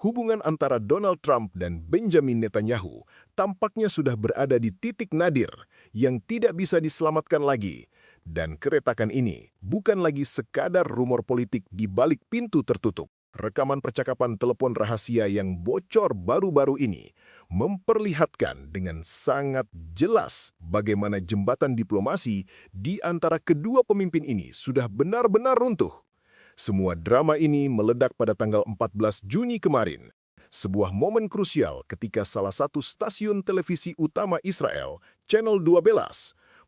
hubungan antara Donald Trump dan Benjamin Netanyahu tampaknya sudah berada di titik nadir yang tidak bisa diselamatkan lagi. Dan keretakan ini bukan lagi sekadar rumor politik di balik pintu tertutup. Rekaman percakapan telepon rahasia yang bocor baru-baru ini memperlihatkan dengan sangat jelas bagaimana jembatan diplomasi di antara kedua pemimpin ini sudah benar-benar runtuh. Semua drama ini meledak pada tanggal 14 Juni kemarin. Sebuah momen krusial ketika salah satu stasiun televisi utama Israel, Channel 12,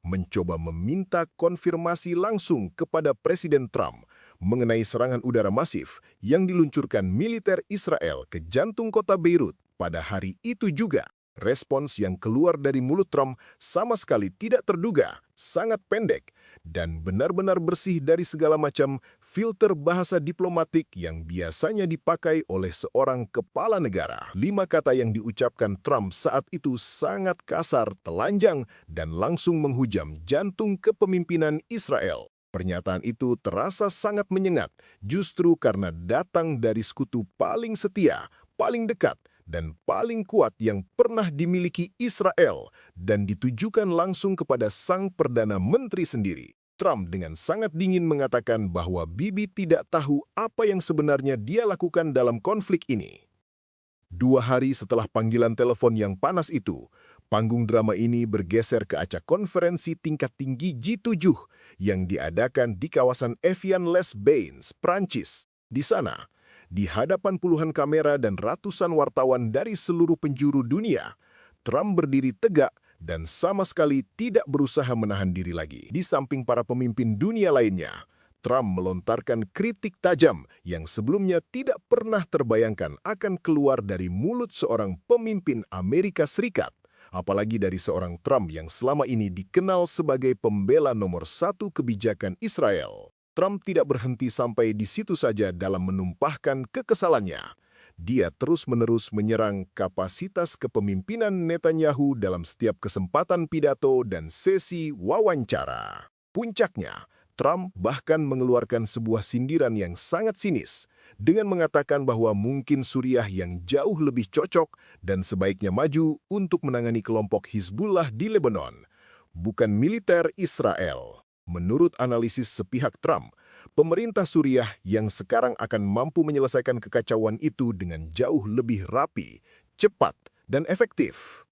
mencoba meminta konfirmasi langsung kepada Presiden Trump mengenai serangan udara masif yang diluncurkan militer Israel ke jantung kota Beirut pada hari itu juga. Respons yang keluar dari mulut Trump sama sekali tidak terduga, sangat pendek, dan benar-benar bersih dari segala macam filter bahasa diplomatik yang biasanya dipakai oleh seorang kepala negara. 5 kata yang diucapkan Trump saat itu sangat kasar, telanjang, dan langsung menghujam jantung kepemimpinan Israel. Pernyataan itu terasa sangat menyengat, justru karena datang dari sekutu paling setia, paling dekat, dan paling kuat yang pernah dimiliki Israel dan ditujukan langsung kepada sang Perdana Menteri sendiri. Trump dengan sangat dingin mengatakan bahwa Bibi tidak tahu apa yang sebenarnya dia lakukan dalam konflik ini. 2 hari setelah panggilan telepon yang panas itu, panggung drama ini bergeser ke acak konferensi tingkat tinggi G7 yang diadakan di kawasan Evian-les-Bains, Prancis. Di sana, di hadapan puluhan kamera dan ratusan wartawan dari seluruh penjuru dunia, Trump berdiri tegak dan sama sekali tidak berusaha menahan diri lagi. Di samping para pemimpin dunia lainnya, Trump melontarkan kritik tajam yang sebelumnya tidak pernah terbayangkan akan keluar dari mulut seorang pemimpin Amerika Serikat, apalagi dari seorang Trump yang selama ini dikenal sebagai pembela nomor 1 kebijakan Israel. Trump tidak berhenti sampai di situ saja dalam menumpahkan kekesalannya. Dia terus-menerus menyerang kapasitas kepemimpinan Netanyahu dalam setiap kesempatan pidato dan sesi wawancara. Puncaknya, Trump bahkan mengeluarkan sebuah sindiran yang sangat sinis dengan mengatakan bahwa mungkin Suriah yang jauh lebih cocok dan sebaiknya maju untuk menangani kelompok Hizbullah di Lebanon, bukan militer Israel. Menurut analisis sepihak Trump, pemerintah Suriah yang sekarang akan mampu menyelesaikan kekacauan itu dengan jauh lebih rapi, cepat, dan efektif.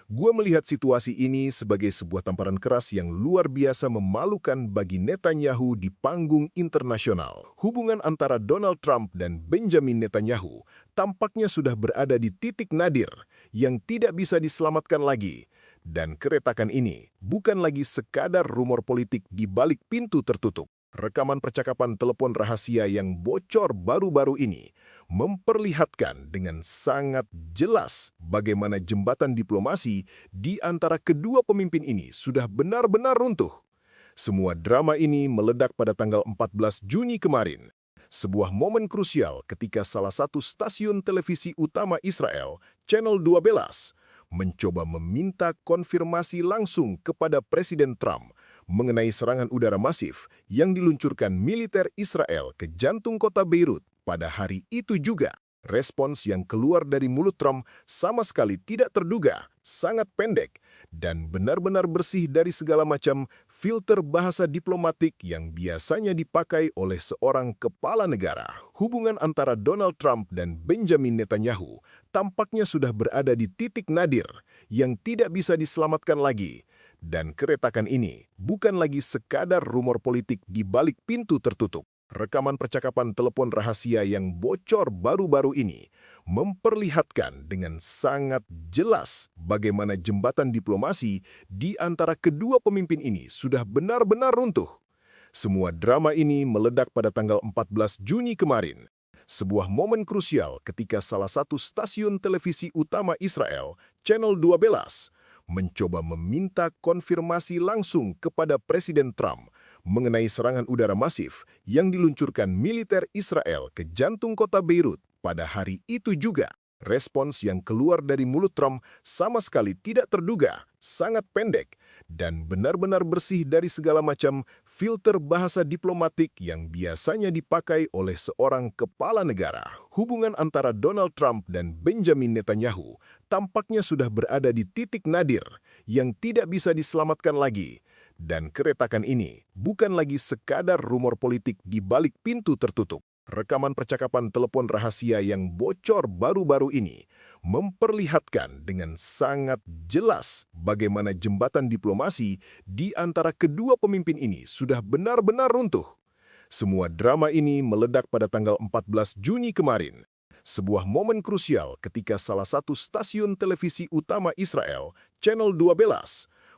Gua melihat situasi ini sebagai sebuah tamparan keras yang luar biasa memalukan bagi Netanyahu di panggung internasional. Hubungan antara Donald Trump dan Benjamin Netanyahu tampaknya sudah berada di titik nadir yang tidak bisa diselamatkan lagi. Dan keretakan ini bukan lagi sekadar rumor politik di balik pintu tertutup. Rekaman percakapan telepon rahasia yang bocor baru-baru ini memperlihatkan dengan sangat jelas bagaimana jembatan diplomasi di antara kedua pemimpin ini sudah benar-benar runtuh. Semua drama ini meledak pada tanggal 14 Juni kemarin. Sebuah momen krusial ketika salah satu stasiun televisi utama Israel, Channel 12, mencoba meminta konfirmasi langsung kepada Presiden Trump mengenai serangan udara masif yang diluncurkan militer Israel ke jantung kota Beirut pada hari itu juga. Respons yang keluar dari mulut Trump sama sekali tidak terduga, sangat pendek, dan benar-benar bersih dari segala macam filter bahasa diplomatik yang biasanya dipakai oleh seorang kepala negara. Hubungan antara Donald Trump dan Benjamin Netanyahu tampaknya sudah berada di titik nadir yang tidak bisa diselamatkan lagi. Dan keretakan ini bukan lagi sekadar rumor politik di balik pintu tertutup. Rekaman percakapan telepon rahasia yang bocor baru-baru ini memperlihatkan dengan sangat jelas bagaimana jembatan diplomasi di antara kedua pemimpin ini sudah benar-benar runtuh. Semua drama ini meledak pada tanggal 14 Juni kemarin. Sebuah momen krusial ketika salah satu stasiun televisi utama Israel, Channel 12, mencoba meminta konfirmasi langsung kepada Presiden Trump mengenai serangan udara masif yang diluncurkan militer Israel ke jantung kota Beirut pada hari itu juga. Respons yang keluar dari mulut Trump sama sekali tidak terduga, sangat pendek, dan benar-benar bersih dari segala macam filter bahasa diplomatik yang biasanya dipakai oleh seorang kepala negara. Hubungan antara Donald Trump dan Benjamin Netanyahu tampaknya sudah berada di titik nadir yang tidak bisa diselamatkan lagi. Dan keretakan ini bukan lagi sekadar rumor politik di balik pintu tertutup. Rekaman percakapan telepon rahasia yang bocor baru-baru ini memperlihatkan dengan sangat jelas bagaimana jembatan diplomasi di antara kedua pemimpin ini sudah benar-benar runtuh. Semua drama ini meledak pada tanggal 14 Juni kemarin. Sebuah momen krusial ketika salah satu stasiun televisi utama Israel, Channel 12,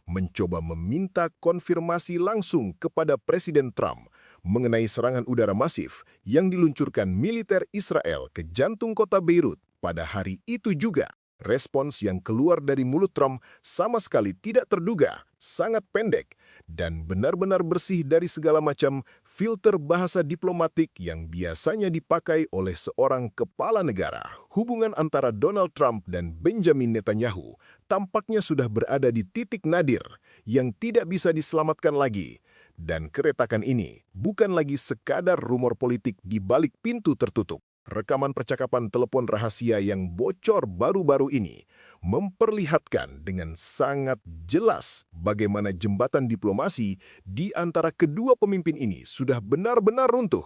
mencoba meminta konfirmasi langsung kepada Presiden Trump mengenai serangan udara masif yang diluncurkan militer Israel ke jantung kota Beirut pada hari itu juga. Respons yang keluar dari mulut Trump sama sekali tidak terduga, sangat pendek, dan benar-benar bersih dari segala macam filter bahasa diplomatik yang biasanya dipakai oleh seorang kepala negara. Hubungan antara Donald Trump dan Benjamin Netanyahu tampaknya sudah berada di titik nadir yang tidak bisa diselamatkan lagi. Dan keretakan ini bukan lagi sekadar rumor politik di balik pintu tertutup. Rekaman percakapan telepon rahasia yang bocor baru-baru ini memperlihatkan dengan sangat jelas bagaimana jembatan diplomasi di antara kedua pemimpin ini sudah benar-benar runtuh.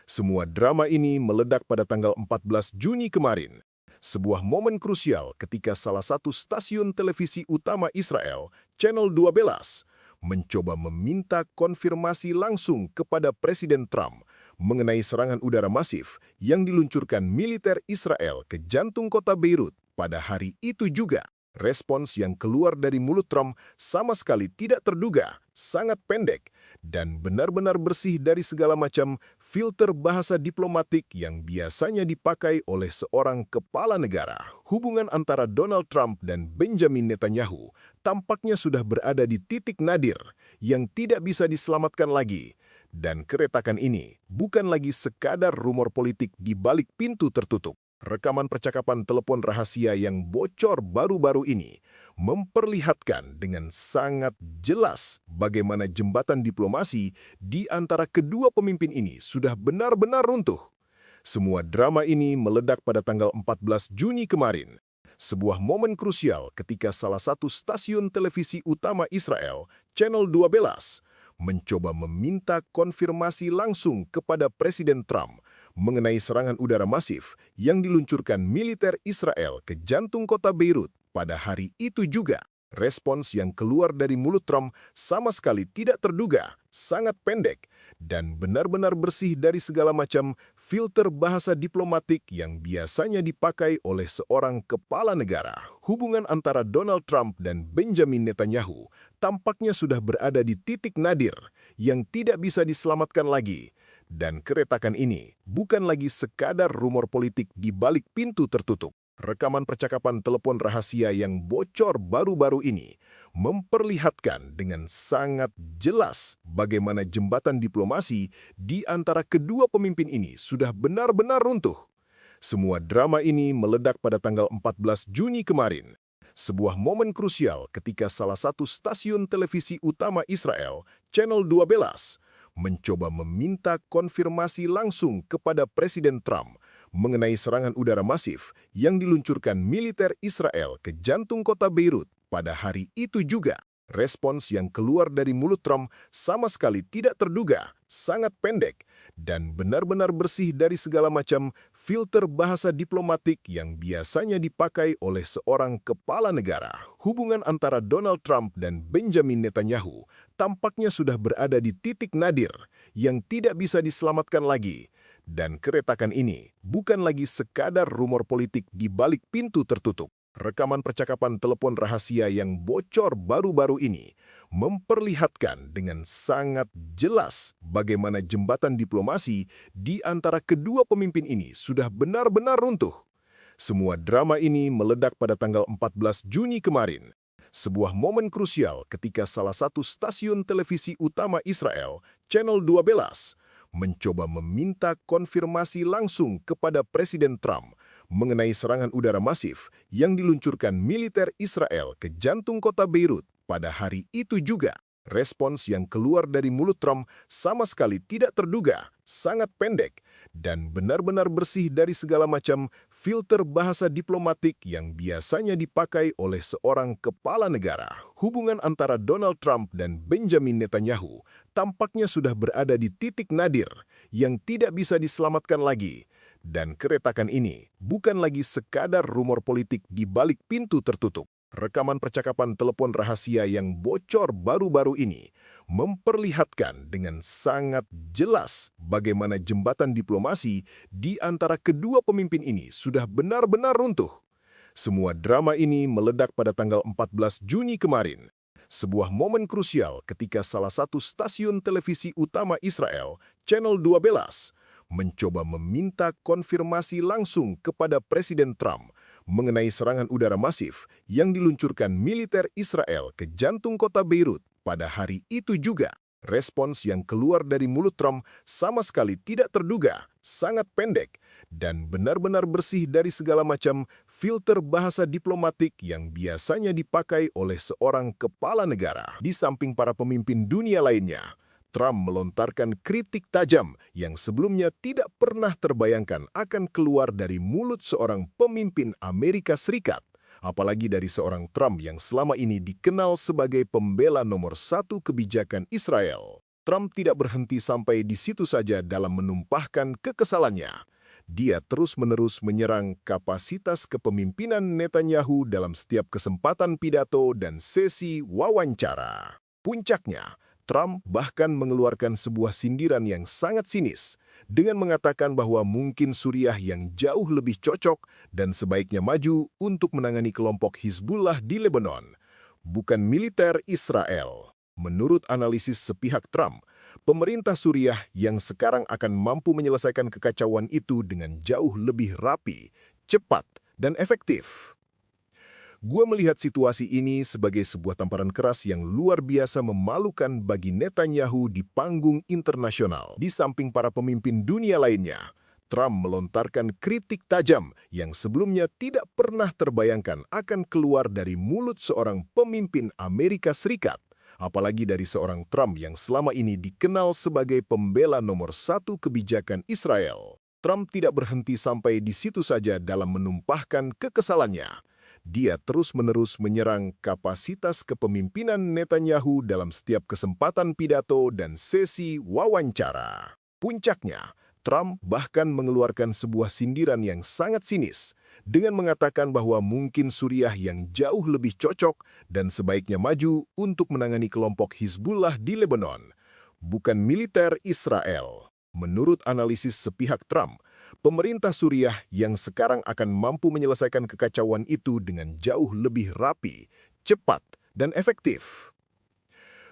Semua drama ini meledak pada tanggal 14 Juni kemarin. Sebuah momen krusial ketika salah satu stasiun televisi utama Israel, Channel 12, mencoba meminta konfirmasi langsung kepada Presiden Trump mengenai serangan udara masif yang diluncurkan militer Israel ke jantung kota Beirut pada hari itu juga. Respons yang keluar dari mulut Trump sama sekali tidak terduga, sangat pendek, dan benar-benar bersih dari segala macam filter bahasa diplomatik yang biasanya dipakai oleh seorang kepala negara. Hubungan antara Donald Trump dan Benjamin Netanyahu tampaknya sudah berada di titik nadir yang tidak bisa diselamatkan lagi. Dan keretakan ini bukan lagi sekadar rumor politik di balik pintu tertutup. Rekaman percakapan telepon rahasia yang bocor baru-baru ini memperlihatkan dengan sangat jelas bagaimana jembatan diplomasi di antara kedua pemimpin ini sudah benar-benar runtuh. Semua drama ini meledak pada tanggal 14 Juni kemarin. Sebuah momen krusial ketika salah satu stasiun televisi utama Israel, Channel 12, mencoba meminta konfirmasi langsung kepada Presiden Trump mengenai serangan udara masif yang diluncurkan militer Israel ke jantung kota Beirut pada hari itu juga. Respons yang keluar dari mulut Trump sama sekali tidak terduga, sangat pendek, dan benar-benar bersih dari segala macam filter bahasa diplomatik yang biasanya dipakai oleh seorang kepala negara. Hubungan antara Donald Trump dan Benjamin Netanyahu tampaknya sudah berada di titik nadir yang tidak bisa diselamatkan lagi. Dan keretakan ini bukan lagi sekadar rumor politik di balik pintu tertutup. Rekaman percakapan telepon rahasia yang bocor baru-baru ini memperlihatkan dengan sangat jelas bagaimana jembatan diplomasi di antara kedua pemimpin ini sudah benar-benar runtuh. Semua drama ini meledak pada tanggal 14 Juni kemarin. Sebuah momen krusial ketika salah satu stasiun televisi utama Israel, Channel 12, mencoba meminta konfirmasi langsung kepada Presiden Trump mengenai serangan udara masif yang diluncurkan militer Israel ke jantung kota Beirut pada hari itu juga. Respons yang keluar dari mulut Trump sama sekali tidak terduga, sangat pendek, dan benar-benar bersih dari segala macam filter bahasa diplomatik yang biasanya dipakai oleh seorang kepala negara. Hubungan antara Donald Trump dan Benjamin Netanyahu tampaknya sudah berada di titik nadir yang tidak bisa diselamatkan lagi. Dan keretakan ini bukan lagi sekadar rumor politik di balik pintu tertutup. Rekaman percakapan telepon rahasia yang bocor baru-baru ini memperlihatkan dengan sangat jelas bagaimana jembatan diplomasi di antara kedua pemimpin ini sudah benar-benar runtuh. Semua drama ini meledak pada tanggal 14 Juni kemarin. Sebuah momen krusial ketika salah satu stasiun televisi utama Israel, Channel 12, mencoba meminta konfirmasi langsung kepada Presiden Trump mengenai serangan udara masif yang diluncurkan militer Israel ke jantung kota Beirut pada hari itu juga. Respons yang keluar dari mulut Trump sama sekali tidak terduga, sangat pendek, dan benar-benar bersih dari segala macam filter bahasa diplomatik yang biasanya dipakai oleh seorang kepala negara. Hubungan antara Donald Trump dan Benjamin Netanyahu tampaknya sudah berada di titik nadir yang tidak bisa diselamatkan lagi. Dan keretakan ini bukan lagi sekadar rumor politik di balik pintu tertutup. Rekaman percakapan telepon rahasia yang bocor baru-baru ini memperlihatkan dengan sangat jelas bagaimana jembatan diplomasi di antara kedua pemimpin ini sudah benar-benar runtuh. Semua drama ini meledak pada tanggal 14 Juni kemarin. Sebuah momen krusial ketika salah satu stasiun televisi utama Israel, Channel 12, mencoba meminta konfirmasi langsung kepada Presiden Trump mengenai serangan udara masif yang diluncurkan militer Israel ke jantung kota Beirut pada hari itu juga. Respons yang keluar dari mulut Trump sama sekali tidak terduga, sangat pendek, dan benar-benar bersih dari segala macam filter bahasa diplomatik yang biasanya dipakai oleh seorang kepala negara. Di samping para pemimpin dunia lainnya, Trump melontarkan kritik tajam yang sebelumnya tidak pernah terbayangkan akan keluar dari mulut seorang pemimpin Amerika Serikat, apalagi dari seorang Trump yang selama ini dikenal sebagai pembela nomor satu kebijakan Israel. Trump tidak berhenti sampai di situ saja dalam menumpahkan kekesalannya. Dia terus-menerus menyerang kapasitas kepemimpinan Netanyahu dalam setiap kesempatan pidato dan sesi wawancara. Puncaknya, Trump bahkan mengeluarkan sebuah sindiran yang sangat sinis dengan mengatakan bahwa mungkin Suriah yang jauh lebih cocok dan sebaiknya maju untuk menangani kelompok Hizbullah di Lebanon, bukan militer Israel. Menurut analisis sepihak Trump, pemerintah Suriah yang sekarang akan mampu menyelesaikan kekacauan itu dengan jauh lebih rapi, cepat, dan efektif. Gua melihat situasi ini sebagai sebuah tamparan keras yang luar biasa memalukan bagi Netanyahu di panggung internasional. Di samping para pemimpin dunia lainnya, Trump melontarkan kritik tajam yang sebelumnya tidak pernah terbayangkan akan keluar dari mulut seorang pemimpin Amerika Serikat, apalagi dari seorang Trump yang selama ini dikenal sebagai pembela nomor satu kebijakan Israel. Trump tidak berhenti sampai di situ saja dalam menumpahkan kekesalannya. Dia terus-menerus menyerang kapasitas kepemimpinan Netanyahu dalam setiap kesempatan pidato dan sesi wawancara. Puncaknya, Trump bahkan mengeluarkan sebuah sindiran yang sangat sinis dengan mengatakan bahwa mungkin Suriah yang jauh lebih cocok dan sebaiknya maju untuk menangani kelompok Hizbullah di Lebanon, bukan militer Israel. Menurut analisis sepihak Trump, pemerintah Suriah yang sekarang akan mampu menyelesaikan kekacauan itu dengan jauh lebih rapi, cepat, dan efektif.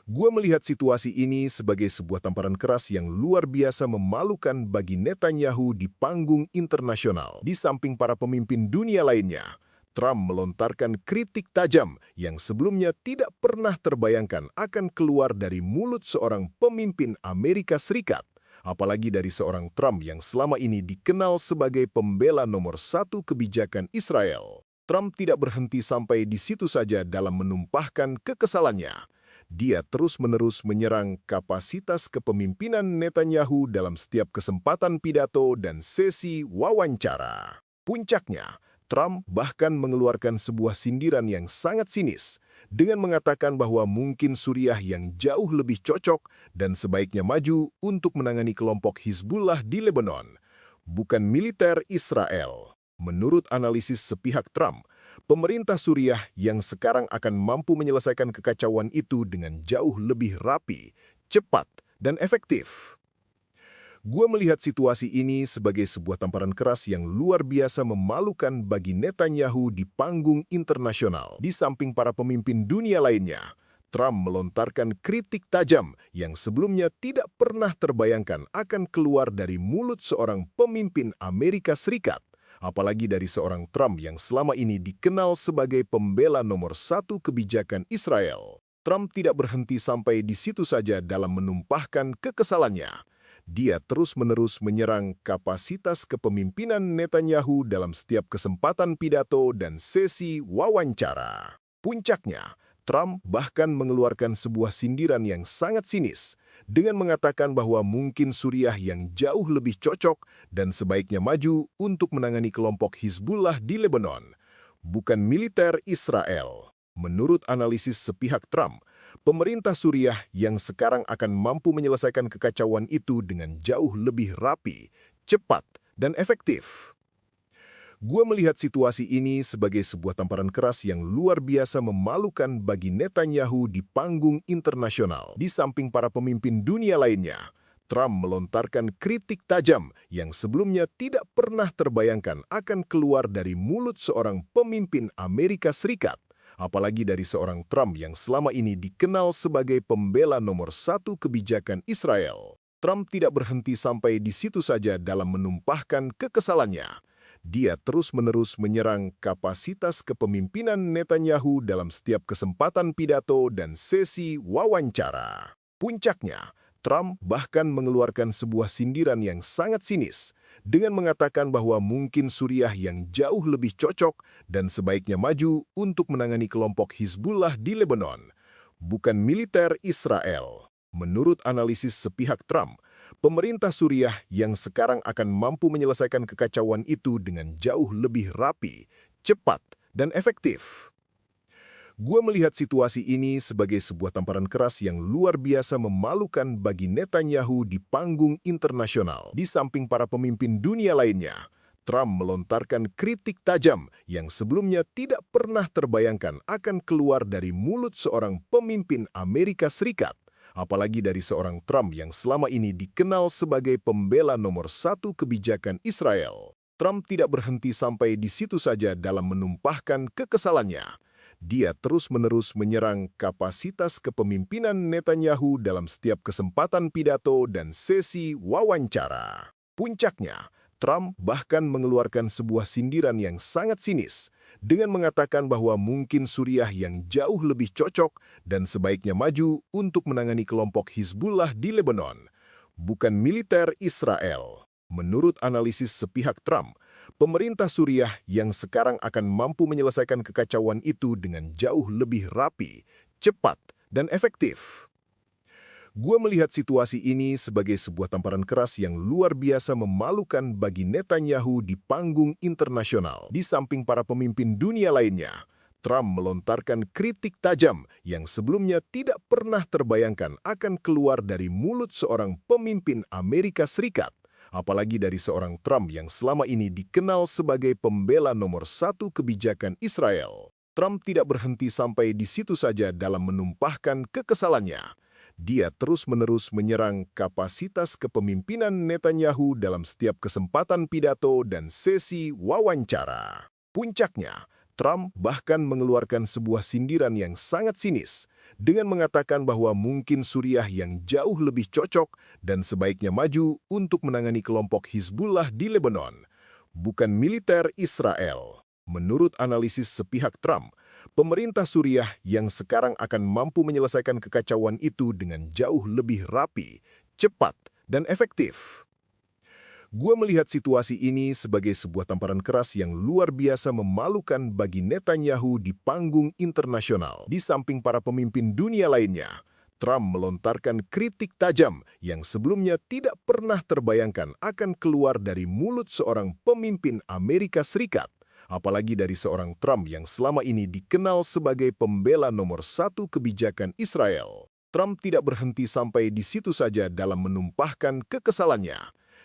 Gua melihat situasi ini sebagai sebuah tamparan keras yang luar biasa memalukan bagi Netanyahu di panggung internasional. Di samping para pemimpin dunia lainnya, Trump melontarkan kritik tajam yang sebelumnya tidak pernah terbayangkan akan keluar dari mulut seorang pemimpin Amerika Serikat, apalagi dari seorang Trump yang selama ini dikenal sebagai pembela nomor satu kebijakan Israel. Trump tidak berhenti sampai di situ saja dalam menumpahkan kekesalannya. Dia terus-menerus menyerang kapasitas kepemimpinan Netanyahu dalam setiap kesempatan pidato dan sesi wawancara. Puncaknya, Trump bahkan mengeluarkan sebuah sindiran yang sangat sinis dengan mengatakan bahwa mungkin Suriah yang jauh lebih cocok dan sebaiknya maju untuk menangani kelompok Hizbullah di Lebanon, bukan militer Israel. Menurut analisis sepihak Trump, pemerintah Suriah yang sekarang akan mampu menyelesaikan kekacauan itu dengan jauh lebih rapi, cepat, dan efektif. Gua melihat situasi ini sebagai sebuah tamparan keras yang luar biasa memalukan bagi Netanyahu di panggung internasional. Di samping para pemimpin dunia lainnya, Trump melontarkan kritik tajam yang sebelumnya tidak pernah terbayangkan akan keluar dari mulut seorang pemimpin Amerika Serikat, apalagi dari seorang Trump yang selama ini dikenal sebagai pembela nomor satu kebijakan Israel. Trump tidak berhenti sampai di situ saja dalam menumpahkan kekesalannya. Dia terus-menerus menyerang kapasitas kepemimpinan Netanyahu dalam setiap kesempatan pidato dan sesi wawancara. Puncaknya, Trump bahkan mengeluarkan sebuah sindiran yang sangat sinis dengan mengatakan bahwa mungkin Suriah yang jauh lebih cocok dan sebaiknya maju untuk menangani kelompok Hizbullah di Lebanon, bukan militer Israel. Menurut analisis sepihak Trump, pemerintah Suriah yang sekarang akan mampu menyelesaikan kekacauan itu dengan jauh lebih rapi, cepat, dan efektif. Gua melihat situasi ini sebagai sebuah tamparan keras yang luar biasa memalukan bagi Netanyahu di panggung internasional. Di samping para pemimpin dunia lainnya, Trump melontarkan kritik tajam yang sebelumnya tidak pernah terbayangkan akan keluar dari mulut seorang pemimpin Amerika Serikat, apalagi dari seorang Trump yang selama ini dikenal sebagai pembela nomor satu kebijakan Israel. Trump tidak berhenti sampai di situ saja dalam menumpahkan kekesalannya. Dia terus-menerus menyerang kapasitas kepemimpinan Netanyahu dalam setiap kesempatan pidato dan sesi wawancara. Puncaknya, Trump bahkan mengeluarkan sebuah sindiran yang sangat sinis dengan mengatakan bahwa mungkin Suriah yang jauh lebih cocok dan sebaiknya maju untuk menangani kelompok Hizbullah di Lebanon, bukan militer Israel. Menurut analisis sepihak Trump, pemerintah Suriah yang sekarang akan mampu menyelesaikan kekacauan itu dengan jauh lebih rapi, cepat, dan efektif. Gua melihat situasi ini sebagai sebuah tamparan keras yang luar biasa memalukan bagi Netanyahu di panggung internasional. Di samping para pemimpin dunia lainnya, Trump melontarkan kritik tajam yang sebelumnya tidak pernah terbayangkan akan keluar dari mulut seorang pemimpin Amerika Serikat, apalagi dari seorang Trump yang selama ini dikenal sebagai pembela nomor satu kebijakan Israel. Trump tidak berhenti sampai di situ saja dalam menumpahkan kekesalannya. Dia terus-menerus menyerang kapasitas kepemimpinan Netanyahu dalam setiap kesempatan pidato dan sesi wawancara. Puncaknya, Trump bahkan mengeluarkan sebuah sindiran yang sangat sinis dengan mengatakan bahwa mungkin Suriah yang jauh lebih cocok dan sebaiknya maju untuk menangani kelompok Hizbullah di Lebanon, bukan militer Israel. Menurut analisis sepihak Trump, pemerintah Suriah yang sekarang akan mampu menyelesaikan kekacauan itu dengan jauh lebih rapi, cepat, dan efektif. Gua melihat situasi ini sebagai sebuah tamparan keras yang luar biasa memalukan bagi Netanyahu di panggung internasional. Di samping para pemimpin dunia lainnya, Trump melontarkan kritik tajam yang sebelumnya tidak pernah terbayangkan akan keluar dari mulut seorang pemimpin Amerika Serikat, apalagi dari seorang Trump yang selama ini dikenal sebagai pembela nomor satu kebijakan Israel. Trump tidak berhenti sampai di situ saja dalam menumpahkan kekesalannya. Dia terus-menerus menyerang kapasitas kepemimpinan Netanyahu dalam setiap kesempatan pidato dan sesi wawancara. Puncaknya, Trump bahkan mengeluarkan sebuah sindiran yang sangat sinis dengan mengatakan bahwa mungkin Suriah yang jauh lebih cocok dan sebaiknya maju untuk menangani kelompok Hizbullah di Lebanon, bukan militer Israel. Menurut analisis sepihak Trump, pemerintah Suriah yang sekarang akan mampu menyelesaikan kekacauan itu dengan jauh lebih rapi, cepat, dan efektif. Gua melihat situasi ini sebagai sebuah tamparan keras yang luar biasa memalukan bagi Netanyahu di panggung internasional. Di samping para pemimpin dunia lainnya, Trump melontarkan kritik tajam yang sebelumnya tidak pernah terbayangkan akan keluar dari mulut seorang pemimpin Amerika Serikat, apalagi dari seorang Trump yang selama ini dikenal sebagai pembela nomor satu kebijakan Israel. Trump tidak berhenti sampai di situ saja dalam menumpahkan kekesalannya.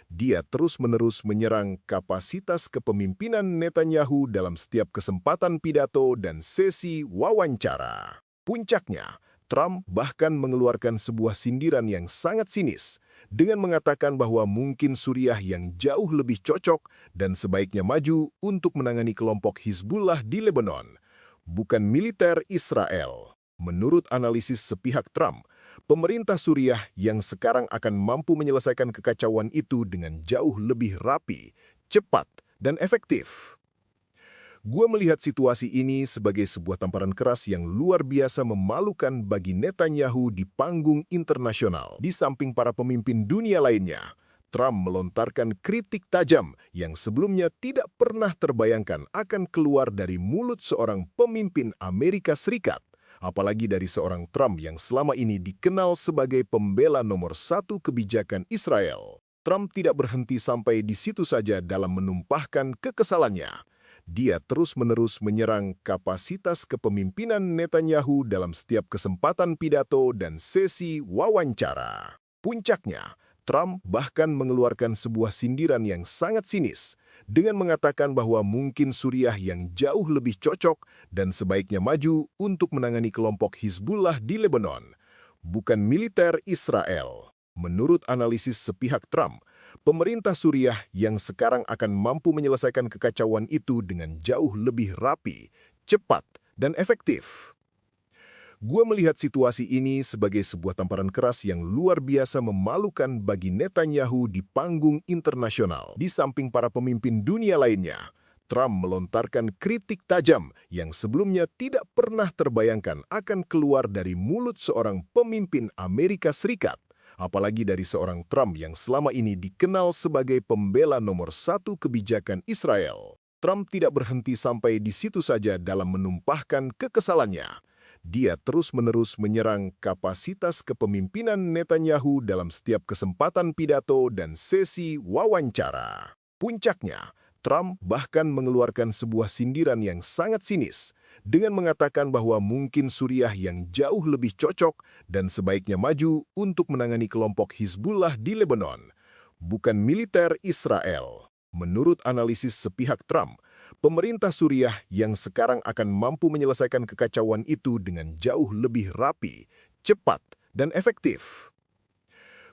Dia terus-menerus menyerang kapasitas kepemimpinan Netanyahu dalam setiap kesempatan pidato dan sesi wawancara. Puncaknya, Trump bahkan mengeluarkan sebuah sindiran yang sangat sinis dengan mengatakan bahwa mungkin Suriah yang jauh lebih cocok dan sebaiknya maju untuk menangani kelompok Hizbullah di Lebanon, bukan militer Israel. Menurut analisis sepihak Trump, pemerintah Suriah yang sekarang akan mampu menyelesaikan kekacauan itu dengan jauh lebih rapi, cepat, dan efektif. Gua melihat situasi ini sebagai sebuah tamparan keras yang luar biasa memalukan bagi Netanyahu di panggung internasional. Di samping para pemimpin dunia lainnya, Trump melontarkan kritik tajam yang sebelumnya tidak pernah terbayangkan akan keluar dari mulut seorang pemimpin Amerika Serikat, apalagi dari seorang Trump yang selama ini dikenal sebagai pembela nomor satu kebijakan Israel. Trump tidak berhenti sampai di situ saja dalam menumpahkan kekesalannya. Dia terus-menerus menyerang kapasitas kepemimpinan Netanyahu dalam setiap kesempatan pidato dan sesi wawancara. Puncaknya, Trump bahkan mengeluarkan sebuah sindiran yang sangat sinis dengan mengatakan bahwa mungkin Suriah yang jauh lebih cocok dan sebaiknya maju untuk menangani kelompok Hizbullah di Lebanon, bukan militer Israel. Menurut analisis sepihak Trump, pemerintah Suriah yang sekarang akan mampu menyelesaikan kekacauan itu dengan jauh lebih rapi, cepat, dan efektif. Gua melihat situasi ini sebagai sebuah tamparan keras yang luar biasa memalukan bagi Netanyahu di panggung internasional. Di samping para pemimpin dunia lainnya, Trump melontarkan kritik tajam yang sebelumnya tidak pernah terbayangkan akan keluar dari mulut seorang pemimpin Amerika Serikat. Apalagi dari seorang Trump yang selama ini dikenal sebagai pembela nomor satu kebijakan Israel. Trump tidak berhenti sampai di situ saja dalam menumpahkan kekesalannya. Dia terus-menerus menyerang kapasitas kepemimpinan Netanyahu dalam setiap kesempatan pidato dan sesi wawancara. Puncaknya, Trump bahkan mengeluarkan sebuah sindiran yang sangat sinis dengan mengatakan bahwa mungkin Suriah yang jauh lebih cocok dan sebaiknya maju untuk menangani kelompok Hizbullah di Lebanon, bukan militer Israel. Menurut analisis sepihak Trump, pemerintah Suriah yang sekarang akan mampu menyelesaikan kekacauan itu dengan jauh lebih rapi, cepat, dan efektif.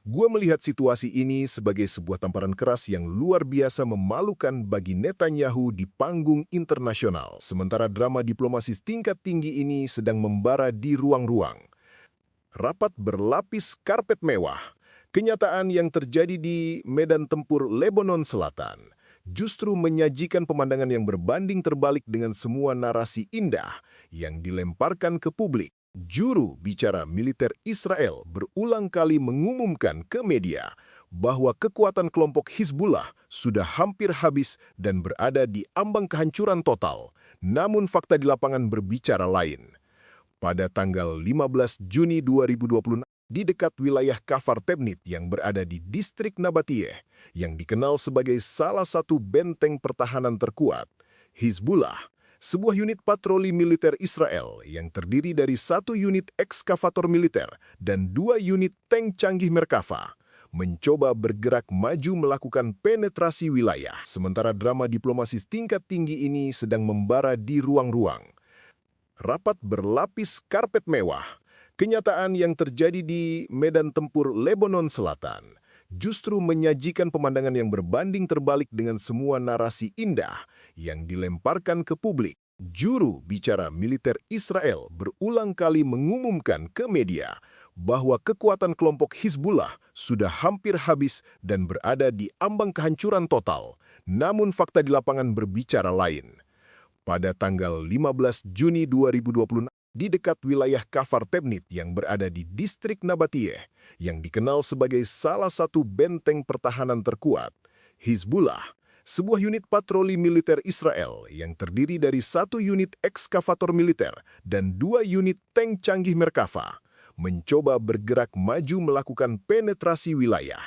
Gua melihat situasi ini sebagai sebuah tamparan keras yang luar biasa memalukan bagi Netanyahu di panggung internasional. Sementara drama diplomasi tingkat tinggi ini sedang membara di ruang-ruang. Rapat berlapis karpet mewah, kenyataan yang terjadi di medan tempur Lebanon Selatan, justru menyajikan pemandangan yang berbanding terbalik dengan semua narasi indah yang dilemparkan ke publik. Juru bicara militer Israel berulang kali mengumumkan ke media bahwa kekuatan kelompok Hizbullah sudah hampir habis dan berada di ambang kehancuran total. Namun fakta di lapangan berbicara lain. Pada tanggal 15 Juni 2026, di dekat wilayah Kafar Tebnit yang berada di distrik Nabatiyeh, yang dikenal sebagai salah satu benteng pertahanan terkuat, Hizbullah, sebuah unit patroli militer Israel yang terdiri dari 1 unit ekskavator militer dan 2 unit tank canggih Merkava, mencoba bergerak maju melakukan penetrasi wilayah. Sementara drama diplomasi tingkat tinggi ini sedang membara di ruang-ruang. Rapat berlapis karpet mewah, kenyataan yang terjadi di medan tempur Lebanon Selatan, justru menyajikan pemandangan yang berbanding terbalik dengan semua narasi indah yang dilemparkan ke publik. Juru bicara militer Israel berulang kali mengumumkan ke media bahwa kekuatan kelompok Hizbullah sudah hampir habis dan berada di ambang kehancuran total. Namun fakta di lapangan berbicara lain. Pada tanggal 15 Juni 2026, di dekat wilayah Kafar Tebnit yang berada di distrik Nabatiyeh, yang dikenal sebagai salah satu benteng pertahanan terkuat, Hizbullah, sebuah unit patroli militer Israel yang terdiri dari 1 unit ekskavator militer dan 2 unit tank canggih Merkava, mencoba bergerak maju melakukan penetrasi wilayah.